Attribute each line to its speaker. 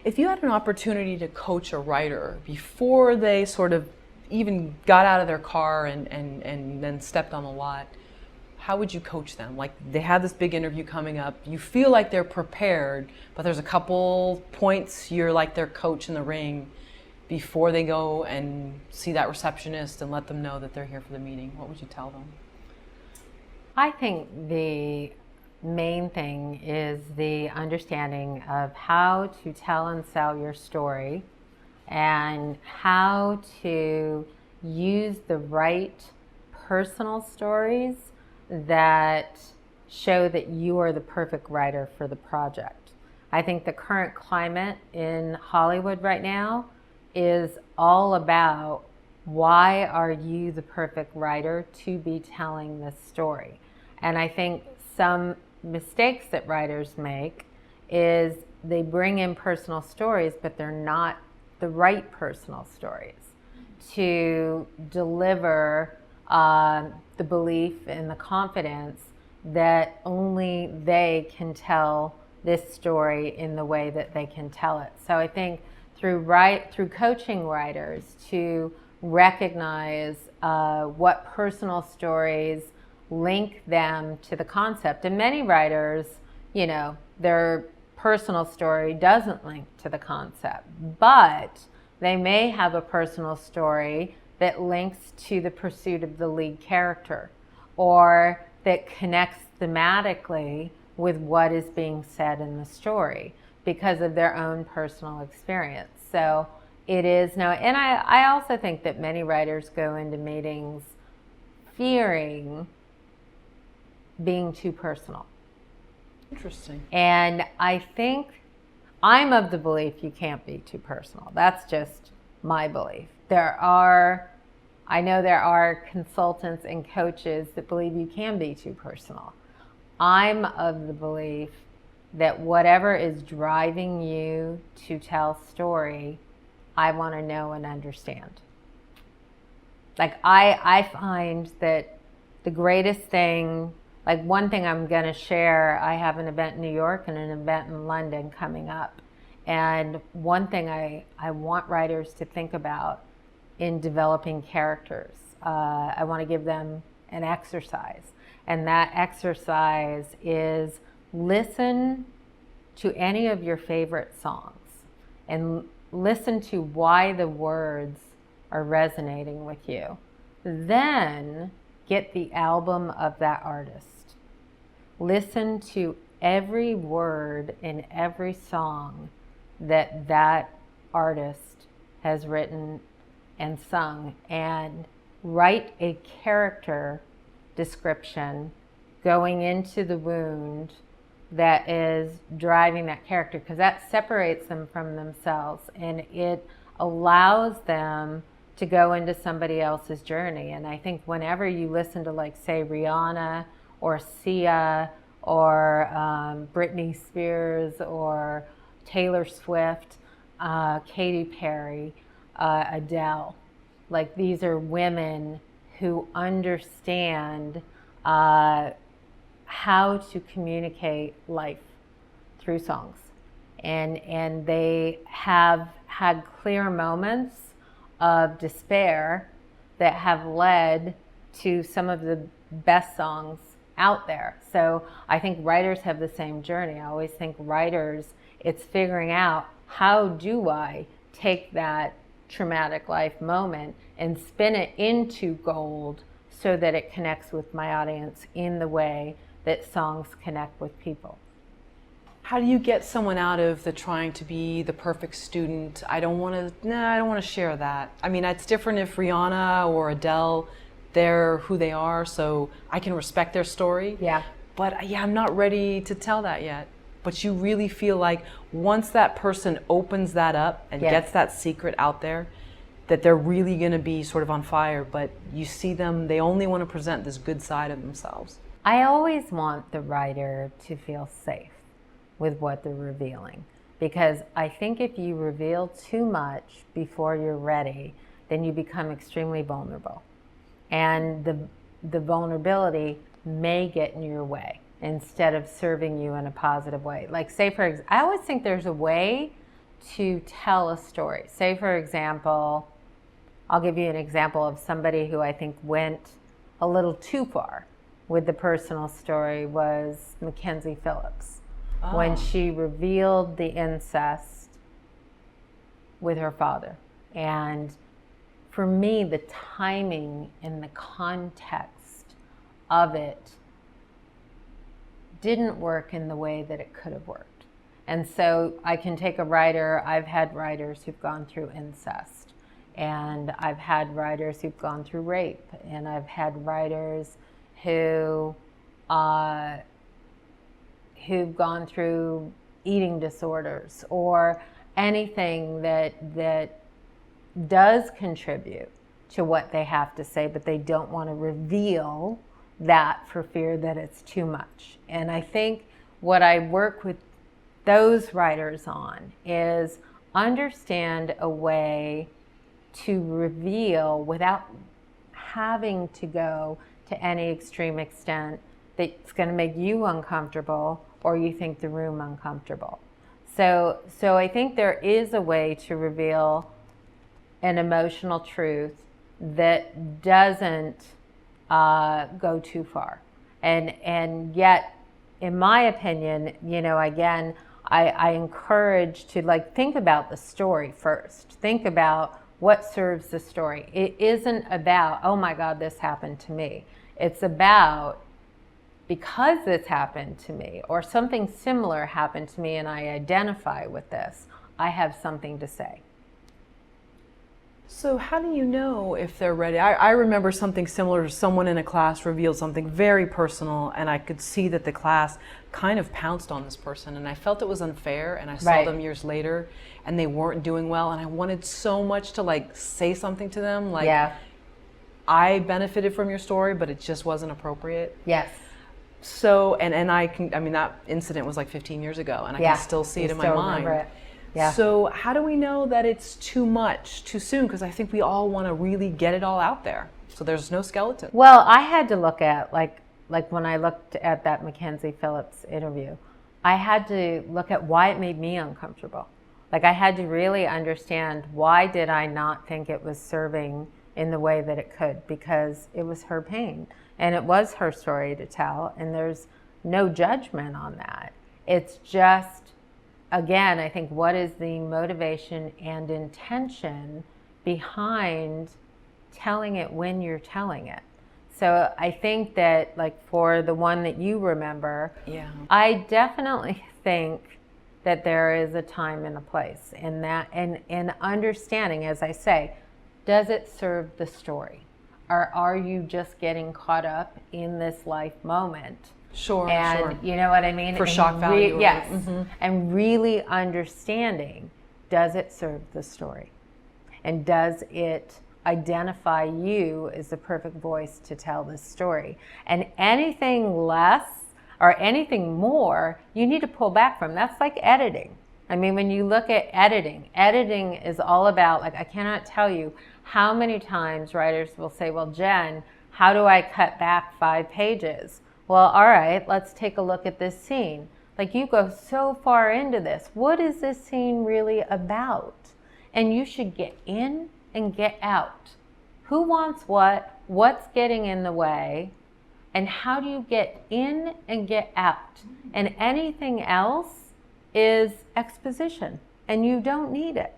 Speaker 1: If you had an opportunity to coach a writer before they sort of even got out of their car and then stepped on the lot, how would you coach them? Like, they have this big interview coming up, you feel like they're prepared, but there's a couple points you're like their coach in the ring before they go and see that receptionist and let them know that they're here for the meeting. What would you tell them?
Speaker 2: I think the main thing is the understanding of how to tell and sell your story and how to use the right personal stories that show that you are the perfect writer for the project. I think the current climate in Hollywood right now is all about why are you the perfect writer to be telling this story. And I think some mistakes that writers make is they bring in personal stories, but they're not the right personal stories to deliver the belief and the confidence that only they can tell this story in the way that they can tell it. So I think through coaching writers to recognize what personal stories link them to the concept. And many writers, you know, their personal story doesn't link to the concept, but they may have a personal story that links to the pursuit of the lead character, or that connects thematically with what is being said in the story because of their own personal experience. So it is now, and I also think that many writers go into meetings fearing being too personal.
Speaker 1: Interesting.
Speaker 2: And I think I'm of the belief you can't be too personal. That's just my belief. I know there are consultants and coaches that believe you can be too personal. I'm of the belief that whatever is driving you to tell story, I want to know and understand. Like I find that the greatest thing, like one thing I'm going to share, I have an event in New York and an event in London coming up. And one thing I want writers to think about in developing characters, I want to give them an exercise. And that exercise is listen to any of your favorite songs and listen to why the words are resonating with you. Then get the album of that artist. Listen to every word in every song that artist has written and sung, and write a character description going into the wound that is driving that character, because that separates them from themselves and it allows them to go into somebody else's journey. And I think whenever you listen to, like, say, Rihanna or Sia or Britney Spears or Taylor Swift, Katy Perry, Adele, like, these are women who understand how to communicate life through songs. And they have had clear moments of despair that have led to some of the best songs out there. So I think writers have the same journey. I always think writers, it's figuring out, how do I take that traumatic life moment and spin it into gold so that it connects with my audience in the way that songs connect with people.
Speaker 1: How do you get someone out of the trying to be the perfect student? I don't want to share that. I mean, it's different if Rihanna or Adele, they're who they are, so I can respect their story.
Speaker 2: Yeah.
Speaker 1: But yeah, I'm not ready to tell that yet. But you really feel like once that person opens that up and gets that secret out there, that they're really going to be sort of on fire, but you see them, they only want to present this good side of themselves.
Speaker 2: I always want the writer to feel safe with what they're revealing, because I think if you reveal too much before you're ready, then you become extremely vulnerable, and the vulnerability may get in your way instead of serving you in a positive way. Like, say, for example, I always think there's a way to tell a story. Say, for example, I'll give you an example of somebody who I think went a little too far with the personal story was Mackenzie Phillips. When she revealed the incest with her father. And for me, the timing and the context of it didn't work in the way that it could have worked. And so I can take a writer, I've had writers who've gone through incest, and I've had writers who've gone through rape, and I've had writers who've gone through eating disorders or anything that does contribute to what they have to say, but they don't want to reveal that for fear that it's too much. And I think what I work with those writers on is understand a way to reveal without having to go to any extreme extent that's going to make you uncomfortable or you think the room uncomfortable. So I think there is a way to reveal an emotional truth that doesn't go too far. And yet, in my opinion, again, I encourage to think about the story first. Think about what serves the story. It isn't about, oh my God, this happened to me. It's about, because this happened to me or something similar happened to me and I identify with this, I have something to say.
Speaker 1: So how do you know if they're ready? I remember something similar. Someone in a class revealed something very personal, and I could see that the class kind of pounced on this person, and I felt it was unfair, and I saw them years later, and they weren't doing well, and I wanted so much to say something to them, I benefited from your story, but it just wasn't appropriate.
Speaker 2: Yes.
Speaker 1: So, and that incident was 15 years ago, and I can still see it in my mind.
Speaker 2: Remember it. Yeah.
Speaker 1: So how do we know that it's too much, too soon? Because I think we all want to really get it all out there. So there's no skeleton.
Speaker 2: Well, I had to look at, like when I looked at that Mackenzie Phillips interview, I had to look at why it made me uncomfortable. I had to really understand, why did I not think it was serving in the way that it could? Because it was her pain and it was her story to tell, and there's no judgment on that. It's just, again, I think, what is the motivation and intention behind telling it when you're telling it? So I think that, for the one that you remember, I definitely think that there is a time and a place in that, and understanding, as I say, does it serve the story? Or are you just getting caught up in this life moment?
Speaker 1: Sure,
Speaker 2: and you know what I mean?
Speaker 1: For shock value.
Speaker 2: Yes. Mm-hmm. And really understanding, does it serve the story? And does it identify you as the perfect voice to tell this story? And anything less or anything more, you need to pull back from. That's like editing. I mean, when you look at editing is all about, I cannot tell you how many times writers will say, well, Jen, how do I cut back 5 pages? Well, all right, let's take a look at this scene. You go so far into this. What is this scene really about? And you should get in and get out. Who wants what? What's getting in the way? And how do you get in and get out? And anything else is exposition, and you don't need it.